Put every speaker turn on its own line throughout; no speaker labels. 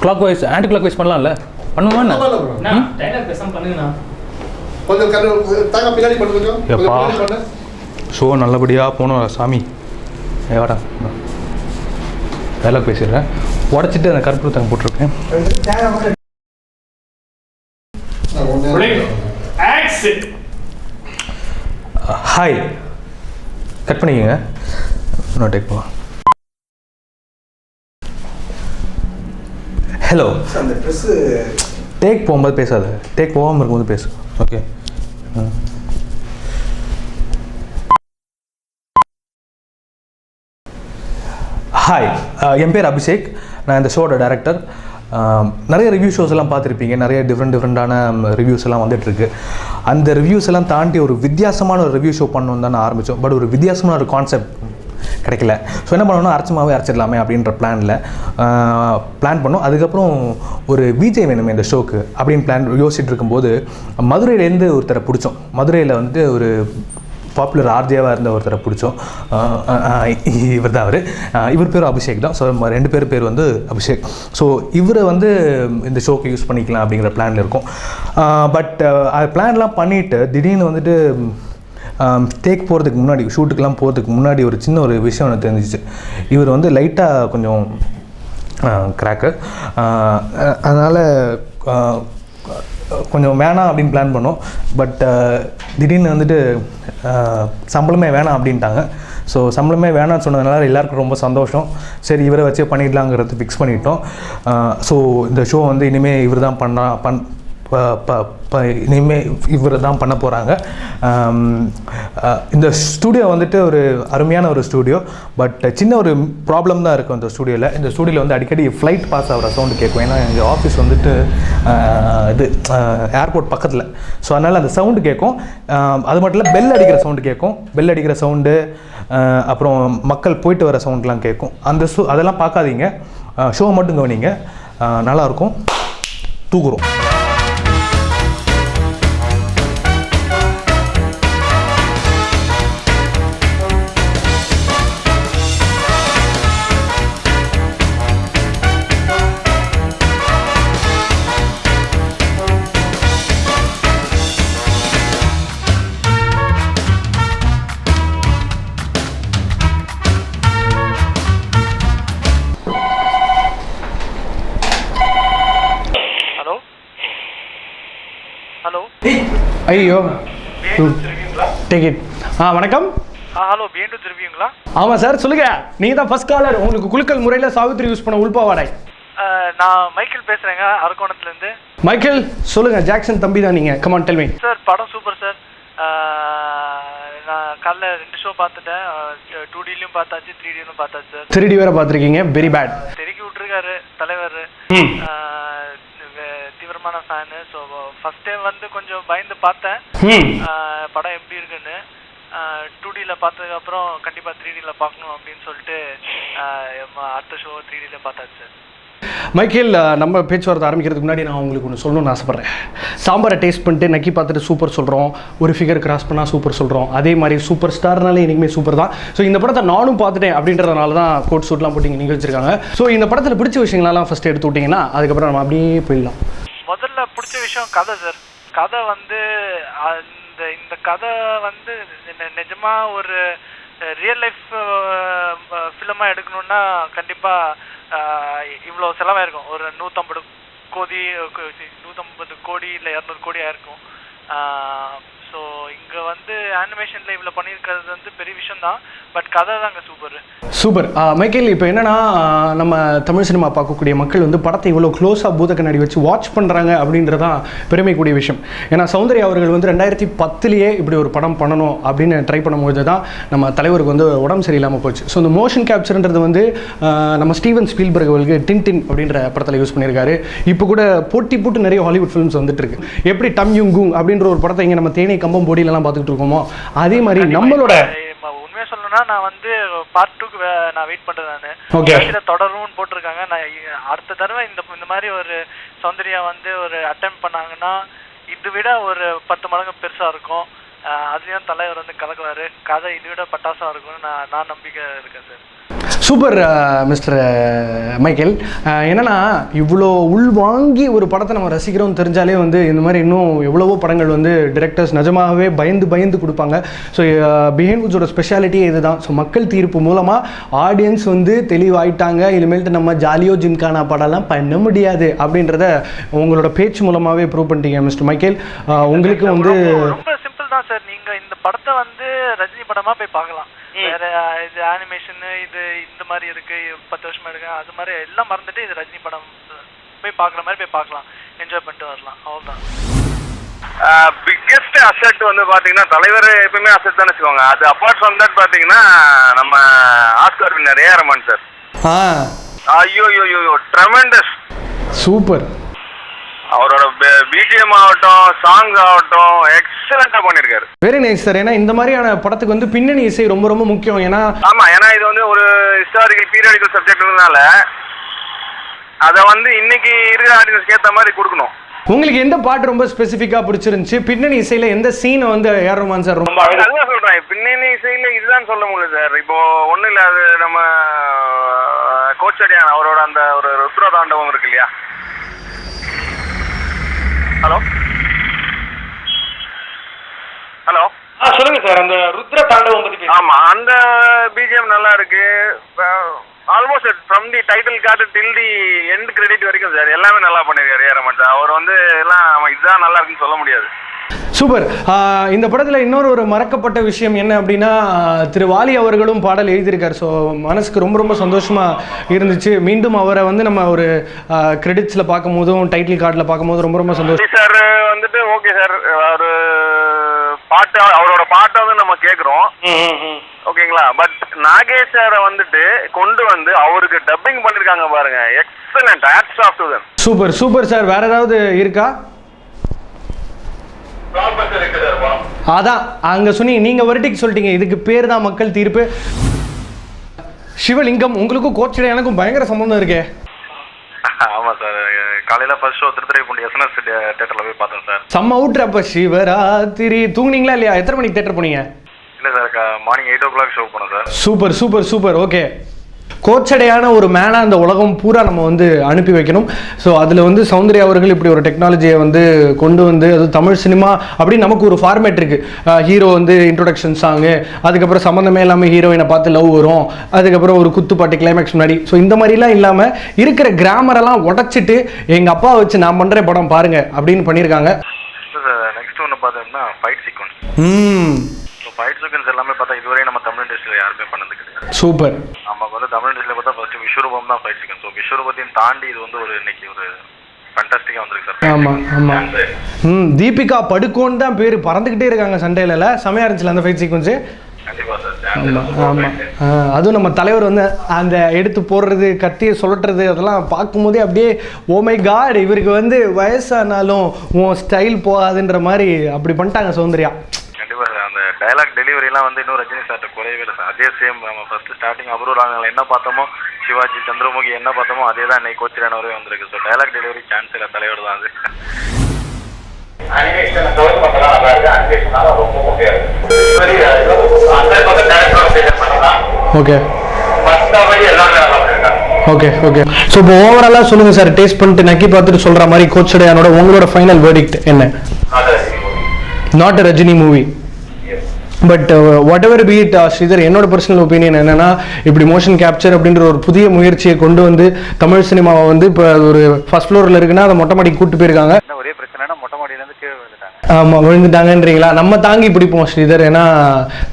Clock wise anti clockwise பண்ணலாம்ல? பண்ணுமா என்ன?
டைலாக் பேசாம பண்ணுங்கண்ணா.
கொஞ்சம் தாங்க பின்னாடி பண்ணு, கொஞ்சம் பின்னாடி பண்ணு.
ஷோ நல்லபடியாக போனோம் சாமி. வாடா டைலாக் பேசிடுறேன். உடச்சிட்டு அந்த கருப்பு தாங்க போட்டிருக்கேன். ஹாய், கட் பண்ணிக்கங்க. இன்னொரு டேக் போகலாம். ஹலோ.
அந்த ட்ரெஸ்ஸு
டேக் போகும்போது பேசாத, டேக் போகாமல் இருக்கும்போது பேசு. ஓகே. ஹாய், என் பேர் அபிஷேக். நான் இந்த ஷோட டைரக்டர். நிறைய ரிவ்யூ ஷோஸ் எல்லாம் பார்த்துருப்பீங்க. நிறைய டிஃப்ரெண்ட்டான ரிவ்யூஸ் எல்லாம் வந்துட்டுருக்கு. அந்த ரிவ்யூஸ் எல்லாம் தாண்டி ஒரு வித்தியாசமான ஒரு ரிவ்யூ ஷோ பண்ணணுன்னு தான் நான் ஆரம்பித்தோம். பட் ஒரு வித்தியாசமான ஒரு கான்செப்ட் கிடைக்கல. ஸோ என்ன பண்ணணும்னா அரைச்சிடலாமே அப்படின்ற பிளான் பண்ணோம். அதுக்கப்புறம் ஒரு விஜய் வேணுமே இந்த ஷோக்கு அப்படின்னு யோசிச்சுட்டு இருக்கும்போது மதுரையிலேருந்து ஒருத்தரை பிடிச்சோம். மதுரையில் வந்து ஒரு பாப்புலர் ஆர்ஜியாவாக இருந்த ஒருத்தரை பிடிச்சோம். இவர் தான் இவர் பேர் அபிஷேக் தான். ஸோ ரெண்டு பேர் வந்து அபிஷேக். ஸோ இவரை வந்து இந்த ஷோக்கு யூஸ் பண்ணிக்கலாம் அப்படிங்கிற பிளானில் இருக்கும். பட் அது பிளான்லாம் பண்ணிவிட்டு திடீர்னு வந்துட்டு டேக் போகிறதுக்கு முன்னாடி, ஷூட்டுக்கெலாம் போகிறதுக்கு முன்னாடி ஒரு சின்ன ஒரு விஷயம் எனக்கு தெரிஞ்சிச்சு. இவர் வந்து லைட்டாக கொஞ்சம் கிராக்கு. அதனால் கொஞ்சம் வேணாம் அப்படின்னு பிளான் பண்ணோம். பட் திடீர்னு வந்துட்டு சம்பளமே வேணாம் அப்படின்ட்டாங்க. ஸோ சம்பளமே வேணாம்னு சொன்னதுனால எல்லாருக்கும் ரொம்ப சந்தோஷம். சரி, இவரை வச்சே பண்ணிடலாங்கிறது ஃபிக்ஸ் பண்ணிட்டோம். ஸோ இந்த ஷோ வந்து இனிமேல் இவர் தான் இனிமேல் இவர் தான் பண்ண போகிறாங்க. இந்த ஸ்டூடியோ வந்துட்டு ஒரு அருமையான ஒரு ஸ்டூடியோ. பட் சின்ன ஒரு ப்ராப்ளம் தான் இருக்கும் இந்த ஸ்டூடியோவில். இந்த ஸ்டூடியோவில் வந்து அடிக்கடி ஃப்ளைட் பாஸ் ஆகிற சவுண்டு கேட்கும். ஏன்னா எங்கள் ஆஃபீஸ் வந்துட்டு இது ஏர்போர்ட் பக்கத்தில். ஸோ அதனால் அந்த சவுண்டு கேட்கும். அது மட்டும் இல்லை, பெல் அடிக்கிற சவுண்டு கேட்கும். பெல் அடிக்கிற சவுண்டு, அப்புறம் மக்கள் போயிட்டு வர சவுண்ட்லாம் கேட்கும். அதெல்லாம் பார்க்காதீங்க, ஷோ மட்டும் கவனிங்க. நல்லாயிருக்கும். தூக்குறோம். ஐயோ, டேக் இட். வணக்கம்.
ஹலோ, வேண்டு திரும்பிங்களா?
ஆமாம் சார், சொல்லுங்கள். நீங்கள் தான் ஃபர்ஸ்ட் காலர். உங்களுக்கு குலுக்கல் முறையில் சாவித்திரி யூஸ் பண்ண உள்பாவாடை.
நான் மைக்கேல் பேசுகிறேங்க, அரக்கோணத்துலேருந்து.
மைக்கேல் சொல்லுங்கள். ஜாக்சன் தம்பி தான் நீங்கள். Come on tell me.
சார், படம் சூப்பர் சார். நான் காலைல 2 ஷோ பார்த்துட்டேன். 2Dலையும் பார்த்தாச்சு, 3Dலையும் பார்த்தாச்சு சார்.
3D வேறு பார்த்துருக்கீங்க. Very bad.
தெருக்கி விட்டுருக்காரு தலைவர். தீவிரமான ஃபேனு. ஸோ ஃபர்ஸ்ட் டைம் வந்து கொஞ்சம் பயந்து பார்த்தேன் படம் எப்படி இருக்குன்னு. 2Dல பார்த்ததுக்கப்புறம் கண்டிப்பாக 3Dல பார்க்கணும் அப்படின்னு சொல்லிட்டு அடுத்த ஷோ 3Dல பார்த்தாச்சு சார்.
மைக்கேல், நம்ம பேச்சுவார்த்தை ஆரம்பிக்கிறதுக்கு முன்னாடி நான் உங்களுக்கு ஒன்று சொல்லணும்னு ஆசைப்பட்றேன். சாம்பாரை டேஸ்ட் பண்ணிட்டு நக்கி பார்த்துட்டு சூப்பர் சொல்கிறோம், ஒரு ஃபிகர் கிராஸ் பண்ணால் சூப்பர் சொல்கிறோம். அதே மாதிரி சூப்பர் ஸ்டார்னாலே இன்றைக்குமே சூப்பர் தான். ஸோ இந்த படத்தை நானும் பார்த்துட்டேன் அப்படின்றதுனால தான் கோட் சூட்லாம் போட்டு நீங்கள் வச்சுருக்காங்க. ஸோ இந்த படத்தில் பிடிச்ச விஷயங்களெல்லாம் ஃபஸ்ட்டு எடுத்து விட்டிங்கன்னா அதுக்கப்புறம் நம்ம அப்படியே போயிடலாம்.
முதல்ல பிடிச்ச விஷயம் கதை சார். கதை வந்து இந்த கதை வந்து நிஜமாக ஒரு ரியல் லைஃப் ஃபிலிமாக எடுக்கணுன்னா கண்டிப்பாக இவ்வளோ செலவாயிருக்கும். ஒரு 150 கோடி இல்லை 200 கோடி ஆயிருக்கும். ஸோ இங்கே வந்து ஆனிமேஷனில் இவ்வளோ பண்ணியிருக்கிறது வந்து பெரிய விஷயம் தான். பட் கதை தாங்க சூப்பர்.
மைக்கேல், இப்போ என்னென்னா நம்ம தமிழ் சினிமா பார்க்கக்கூடிய மக்கள் வந்து படத்தை இவ்வளோ க்ளோஸாக பூத கண்ணாடி வச்சு வாட்ச் பண்ணுறாங்க அப்படின்றதான் பெருமைக்கூடிய விஷயம். ஏன்னா சௌந்தர்யா அவர்கள் வந்து 2010 இப்படி ஒரு படம் பண்ணணும் அப்படின்னு ட்ரை பண்ணும்போது தான் நம்ம தலைவருக்கு வந்து உடம்பு சரியில்லாமல் போச்சு. ஸோ இந்த மோஷன் கேப்சர்ன்றது வந்து நம்ம ஸ்டீவன் ஸ்பீல்பர்க் அவர்களுக்கு டின்டின் அப்படின்ற படத்தில் யூஸ் பண்ணியிருக்காரு. இப்போ கூட போட்டு நிறைய ஹாலிவுட் ஃபிலிம்ஸ் வந்துட்டு இருக்கு. எப்படி டம் யுங் கூங் அப்படின்ற ஒரு படத்தை இங்கே நம்ம தேனி கம்பம் போடியிலலாம் பார்த்துக்கிட்டு இருக்கோமோ அதே மாதிரி நம்மளோட
உண்மையாக சொல்லணும்னா நான் வந்து பார்ட் 2க்கு நான் வெயிட் பண்ணுறேன். நான் தொடரும்னு போட்டிருக்காங்க. நான் அடுத்த தடவை இந்த மாதிரி ஒரு சௌந்தர்யா வந்து ஒரு அட்டெம்ப்ட் பண்ணாங்கன்னா இதை விட ஒரு 10 மடங்கு பெருசாக இருக்கும். அதுலேயும் தலைவர் வந்து கலக்குவார். கதை இதை விட பட்டாசாக இருக்கும்னு நான் நம்பிக்கை இருக்கேன் சார்.
Super mister Michael. என்னன்னா இவ்வளோ உள்வாங்கி ஒரு படத்தை நம்ம ரசிக்கிறோம் தெரிஞ்சாலே வந்து இந்த மாதிரி இன்னும் எவ்வளவோ படங்கள் வந்து டிரெக்டர்ஸ் நிஜமாகவே பயந்து கொடுப்பாங்க. ஸோ பிஹைண்ட் வுட்ஸோட ஸ்பெஷாலிட்டியே இதுதான். ஸோ மக்கள் தீர்ப்பு மூலமாக ஆடியன்ஸ் வந்து தெளிவாயிட்டாங்க, இனிமேல்ட்டு நம்ம ஜாலியோ ஜிம்கானா படம்லாம் பண்ண முடியாது அப்படின்றத உங்களோட பேச்சு மூலமாகவே ப்ரூவ் பண்ணிட்டீங்க மிஸ்டர் மைக்கேல். உங்களுக்கு வந்து
ரொம்ப சிம்பிள் தான் சார். நீங்க இந்த படத்தை வந்து ரஜினி படமா போய் பார்க்கலாம். வேற இது அனிமேஷன் இது இந்த மாதிரி இருக்கு 10 வருஷமா இருக்கு அது மாதிரி எல்லாம் மறந்துட்டு இது ரஜினி படம் போய் பார்க்குற மாதிரி போய் பார்க்கலாம், என்ஜாய் பண்ணிட்டு வரலாம், அவ்வளோதான்.
பிக்கெஸ்ட் அசெட் வந்து பாத்தீங்கன்னா தலைவர் எப்பவுமே அசெட் தானே வச்சுக்கோங்க. அது அப்பார்ட் ஃப்ரம் தட் பாத்தீங்கன்னா நம்ம Oscar winner A R Rahman sir. ஐயோ ட்ரெமெண்டஸ்,
சூப்பர்.
அவரோட பிஜிஎம் ஆகட்டும் சாங் ஆகட்டும் எக்ஸலண்டா பண்ணிருக்காரு.
Very nice sir. ஏன்னா இந்த மாதிரியான படத்துக்கு வந்து பின்னணி இசை ரொம்ப ரொம்ப முக்கியம். ஏன்னா
ஆமா, ஏன்னா இது வந்து ஒரு ஹிஸ்டாரிக்கல் பீரியாடிக்கல் சப்ஜெக்ட்னால அதை வந்து இன்னைக்கு இருக்கிற ஆடியன்ஸ்க்கு ஏற்ற மாதிரி கொடுக்கணும்.
உங்களுக்கு எந்த பாட்டு ரொம்ப ஸ்பெசிஃபிக்கா பிடிச்சிருந்துச்சு? பின்னணி இசையில எந்த சீனை வந்து ஏஆர் ரஹ்மான் சார் ரொம்ப
அதுதான் சொல்றேன். பின்னணி இசையில இதுதான் சொல்ல முடியல சார். இப்போ ஒன்றும் இல்லை, அது நம்ம கோச்சடியான் அவரோட அந்த ஒரு ருத்ர தாண்டவம் இருக்கு இல்லையா. ஹலோ
சொல்லுங்க சார். அந்த ருத்ர தாண்டவம் பத்தி.
ஆமா, அந்த பிஜிஎம் நல்லா இருக்கு. Almost from the title card till the end credit வரைக்கும் சார் எல்லாமே நல்லா பண்ணிருக்காரு ஏஆர் ரஹ்மான் சார். அவர் வந்து எல்லாம் இதுதான் நல்லா இருக்குன்னு சொல்ல முடியாது.
சூப்பர். இந்த படத்தில் இன்னொரு மறக்கப்பட்ட விஷயம் என்ன அப்படின்னா, திரு வாலி அவர்களும் பாடல் எழுதியிருக்காரு. ஸோ மனசுக்கு ரொம்ப ரொம்ப சந்தோஷமாக இருந்துச்சு. மீண்டும் அவரை வந்து நம்ம ஒரு கிரெடிட்ஸில் பார்க்கும் போதும் டைட்டில் கார்டில் பார்க்கும் போது ரொம்ப ரொம்ப சந்தோஷம்
சார். வந்துட்டு ஓகே சார், ஒரு பாட்டு அவரோட பாட்டை வந்து நம்ம கேட்குறோம் ஓகேங்களா. பட் நாகேஷ் சாரை வந்துட்டு கொண்டு வந்து அவருக்கு டப்பிங் பண்ணிருக்காங்க பாருங்க, excellent. Hats off to them.
Super super sir. வேற ஏதாவது இருக்கா? அதான் அங்க சொன்னீங்க, நீங்க வெர்டிக் சொல்லிட்டீங்க, இதுக்கு பேர் தான் மக்கள் தீர்ப்பு. சிவலிங்கம், உங்களுக்கும் கோச்சடை எனக்கும் பயங்கர சம்பந்தம் இருக்கே.
ஆமா சார், காலையில ஃபர்ஸ்ட் ஷோ திருத்துறைப்பூண்டி எஸ்என்எஸ் தியேட்டர்ல போய் பார்த்தேன் சார்.
செம்ம அவுட்ரு. அப்ப சிவராத்திரி தூங்குனீங்களா இல்லையா? எத்தனை மணிக்கு தியேட்டர் போனீங்க?
இல்ல சார், மார்னிங் 8 o'clock ஷோ போனோம் sir.
Super super super. Okay, Kochadaiiyaan ஒரு மேனாக அந்த உலகம் பூரா நம்ம வந்து அனுப்பி வைக்கணும். ஸோ அதில் வந்து சௌந்தர்யா அவர்கள் இப்படி ஒரு டெக்னாலஜியை வந்து கொண்டு வந்து, அது தமிழ் சினிமா அப்படின்னு நமக்கு ஒரு ஃபார்மேட் இருக்குது. ஹீரோ வந்து இன்ட்ரொடக்ஷன் சாங்கு, அதுக்கப்புறம் சம்மந்தமே இல்லாமல் ஹீரோயினை பார்த்து லவ் வரும், அதுக்கப்புறம் ஒரு குத்துப்பாட்டு கிளைமேக்ஸ் முன்னாடி. ஸோ இந்த மாதிரிலாம் இல்லாமல் இருக்கிற கிராமரெல்லாம் உடச்சிட்டு எங்கள் அப்பா வச்சு நான் பண்ணுற படம் பாருங்க அப்படின்னு பண்ணியிருக்காங்க.
நெக்ஸ்ட் ஒன்று பார்த்தோம்னா ஃபைட் சீக்வன்ஸ். ஃபைட் சீக்வன்ஸ் எல்லாமே பார்த்தா இதுவரை நம்ம தமிழ் இண்டஸ்ட்ரியில் யாருமே பண்ணது கிடையாது.
சூப்பர்.
நமக்கு வந்து தமிழ் இண்டஸ்ட்ரியில் பார்த்தா ஃபர்ஸ்ட் விஸ்வரூபம் தான் ஃபைட் சீக்வன்ஸ். ஸோ விஸ்வரூபத்தையும் தாண்டி இது வந்து ஒரு இன்னைக்கு ஒரு ஃபண்டாஸ்டிக்காக வந்திருக்கு சார்.
ஆமாம் ஆமாம். தீபிகா படுகோன்னு தான் பேர், பறந்துக்கிட்டே இருக்காங்க சண்டையில. செமையாக இருந்துச்சுல அந்த ஃபைட் சீக்வன்ஸு. ஆமாம் ஆமாம். அதுவும் நம்ம தலைவர் வந்து அந்த எடுத்து போடுறது, கத்தியை சுழட்டுறது, அதெல்லாம் பார்க்கும்போதே அப்படியே ஓமை காட், இவருக்கு வந்து வயசானாலும் உன் ஸ்டைல் போகாதுன்ற மாதிரி அப்படி பண்ணிட்டாங்க சௌந்தர்யா.
அந்த டயலாக் டெலிவரிலாம் வந்து இன்னும் ரஜினி சார்ட்ட குறையவே இல்லை சார். அதே சேம் நம்ம ஃபர்ஸ்ட் ஸ்டார்டிங் அபூர்வராங்கல என்ன பார்த்தோமோ, சிவாஜி சந்திரமுகி என்ன பார்த்தோமோ அதே தான் இன்னைக்கு கோச்சரான வரையும் வந்திருக்கு. ஸோ டயலாக் டெலிவரி சான்ஸ் இல்லை, தலைவர் தான் அது.
Okay okay okay. ஸோ இப்போ ஓவராலாக சொல்லுங்கள் சார், டேஸ்ட் பண்ணிட்டு நக்கி பார்த்துட்டு சொல்கிற மாதிரி கோச்சடையானோட உங்களோட ஃபைனல் வேர்டிக்ட் என்ன? Not a Rajini movie, but what ever be it Sridhar, என்னோட பர்சனல் ஒப்பீனியன் என்னன்னா, இப்படி மோஷன் கேப்சர் அப்படின்ற ஒரு புதிய முயற்சியை கொண்டு வந்து தமிழ் சினிமாவை வந்து இப்போ ஒரு ஃபர்ஸ்ட் ஃப்ளோரில் இருக்குன்னா அதை மொட்டை மாடிக்கு கூப்பிட்டு போயிருக்காங்க.
ஒரே பிரச்சனைனா மொட்டை மாடியிலேருந்து கீழே விழுந்துட்டாங்க.
ஆமாம், விழுந்துட்டாங்கன்றீங்களா? நம்ம தாங்கி பிடிப்போம் ஸ்ரீதர். ஏன்னா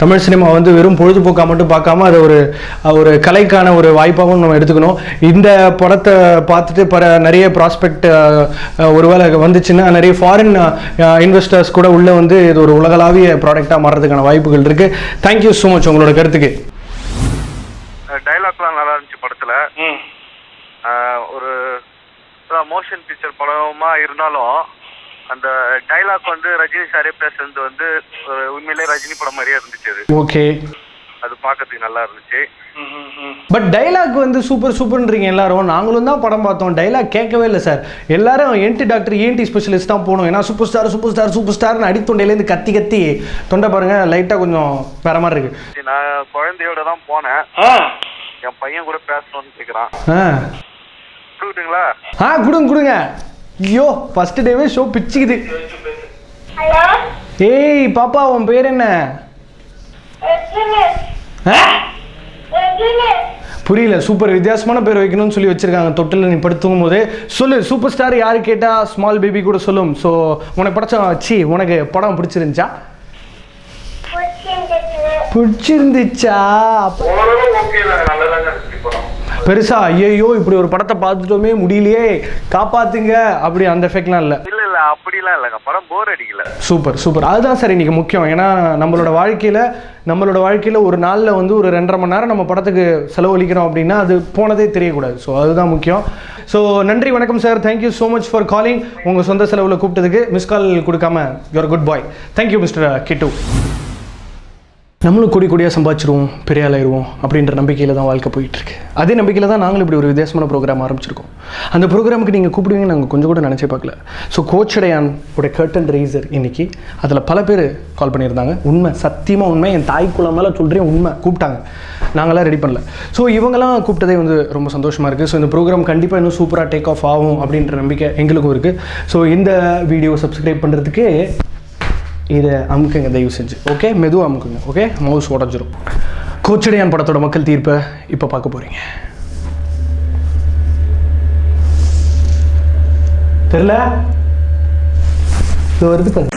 தமிழ் சினிமா வந்து வெறும் பொழுதுபோக்காக மட்டும் பார்க்காம அதை ஒரு கலைக்கான ஒரு வாய்ப்பாகவும் நம்ம எடுத்துக்கணும். இந்த படத்தை பார்த்துட்டு நிறைய ப்ராஸ்பெக்ட் ஒருவேளை வந்துச்சுன்னா நிறைய ஃபாரின் இன்வெஸ்டர்ஸ் கூட உள்ளே வந்து இது ஒரு உலகளாவிய ப்ராடக்டாக மாறுறதுக்கான வாய்ப்புகள் இருக்கு. தேங்க்யூ ஸோ மச் உங்களோட கருத்துக்கு.
டைலாக்லாம் நல்லா இருந்துச்சு படத்தில். ஒரு மோஷன் பிக்சர் படமா இருந்தாலும் அந்த டைலாக் வந்து ரஜினி சாரே பேசுறது வந்து உண்மையிலே ரஜினி படம் மாதிரியே இருந்துச்சு. அது
ஓகே,
அது பார்க்கறதுக்கு நல்லா இருந்துச்சு.
பட் டைலாக் வந்து சூப்பர் சூப்பர்ன்றீங்க எல்லாரும். நாங்களும் தான் படம் பார்த்தோம், டைலாக் கேட்கவே இல்லை சார். எல்லாரும் என்டி டாக்டர் ENT ஸ்பெஷலிஸ்ட் தான் போகணும். ஏன்னா super star super star super ஸ்டார்னு அடித்தொண்டையிலேருந்து கத்தி கத்தி தொண்டை பாருங்க லைட்டாக கொஞ்சம் வேற மாதிரி இருக்கு.
நான் குழந்தையோட தான் போனேன். என் பையன் கூட பேசணும்னு கேக்குறான். கொடுத்துங்களா?
கொடுங்க. ஐயோ ஃபர்ஸ்ட் டேவே ஷோ பிச்சுக்குது. ஏய் பாப்பா, உன் பேர் என்ன? புரியல. சூப்பர் வித்தியாசமான பேர் வைக்கணும்னு சொல்லி வச்சிருக்காங்க. தொட்டில் நீ படுத்தும் போது சொல்லு, சூப்பர் ஸ்டார் யாரு கேட்டா ஸ்மால் பேபி கூட சொல்லும். ஸோ உனக்கு படைச்சி உனக்கு படம் பிடிச்சிருந்துச்சா? பிடிச்சிருந்துச்சா? பெருசா ஐயோ இப்படி ஒரு படத்தை பார்த்துட்டோமே முடியலையே காப்பாத்துங்க அப்படி அந்த எஃபெக்ட்லாம் இல்லை.
இல்ல அப்படிலாம் இல்லைங்க, படம் போர் அடிக்கல.
சூப்பர். அதுதான் சார் இன்னைக்கு முக்கியம். ஏன்னா நம்மளோட வாழ்க்கையில ஒரு நாளில் வந்து ஒரு 2.5 மணி நேரம் நம்ம படத்துக்கு செலவழிக்கிறோம் அப்படின்னா அது போனதே தெரியக்கூடாது. ஸோ அதுதான் முக்கியம். ஸோ நன்றி, வணக்கம் sir. Thank you so much for calling. உங்கள் சொந்த செலவில் கூப்பிட்டதுக்கு மிஸ் கால் கொடுக்காம you are good boy. Thank you mister Kittu. நம்மளும் கொடியாக சம்பாதிச்சிருவோம், பெரிய ஆளாயிருவோம் அப்படின்ற நம்பிக்கையில் தான் வாழ்க்கை போயிட்டுருக்கு. அதே நம்பிக்கையில் தான் நாங்களும் இப்படி ஒரு வித்தியாசமான ப்ரோக்ராம் ஆரம்பிச்சிருக்கோம். அந்த ப்ரோக்ராமுக்கு நீங்கள் கூப்பிடுவீங்க நாங்கள் கொஞ்சம் கூட நினச்சே பார்க்கல. ஸோ கோச்சடையான் உடைய கர்டன் ரேசர் இன்னைக்கு அதில் பல பேர் கால் பண்ணியிருந்தாங்க. உண்மை, சத்தியமாக உண்மை, என் தாய் குலம் மேலே சொல்கிறேன், உண்மை. கூப்பிட்டாங்க, நாங்களாம் ரெடி பண்ணல. ஸோ இவங்கெல்லாம் கூப்பிட்டதே வந்து ரொம்ப சந்தோஷமாக இருக்குது. ஸோ இந்த ப்ரோக்ராம் கண்டிப்பாக இன்னும் சூப்பராக டேக் ஆஃப் ஆகும் அப்படின்ற நம்பிக்கை எங்களுக்கும் இருக்குது. ஸோ இந்த வீடியோ சப்ஸ்கிரைப் பண்ணுறதுக்கு இதை அமுக்குங்க தயவு செஞ்சு. ஓகே, மெதுவாக அமுக்குங்க. ஓகே, மவுஸ் உடஞ்சிரும். கோச்சடையான் படத்தோட மக்கள் தீர்ப்பை இப்போ பார்க்க போகிறீங்க. தெரியல வருது பாரு.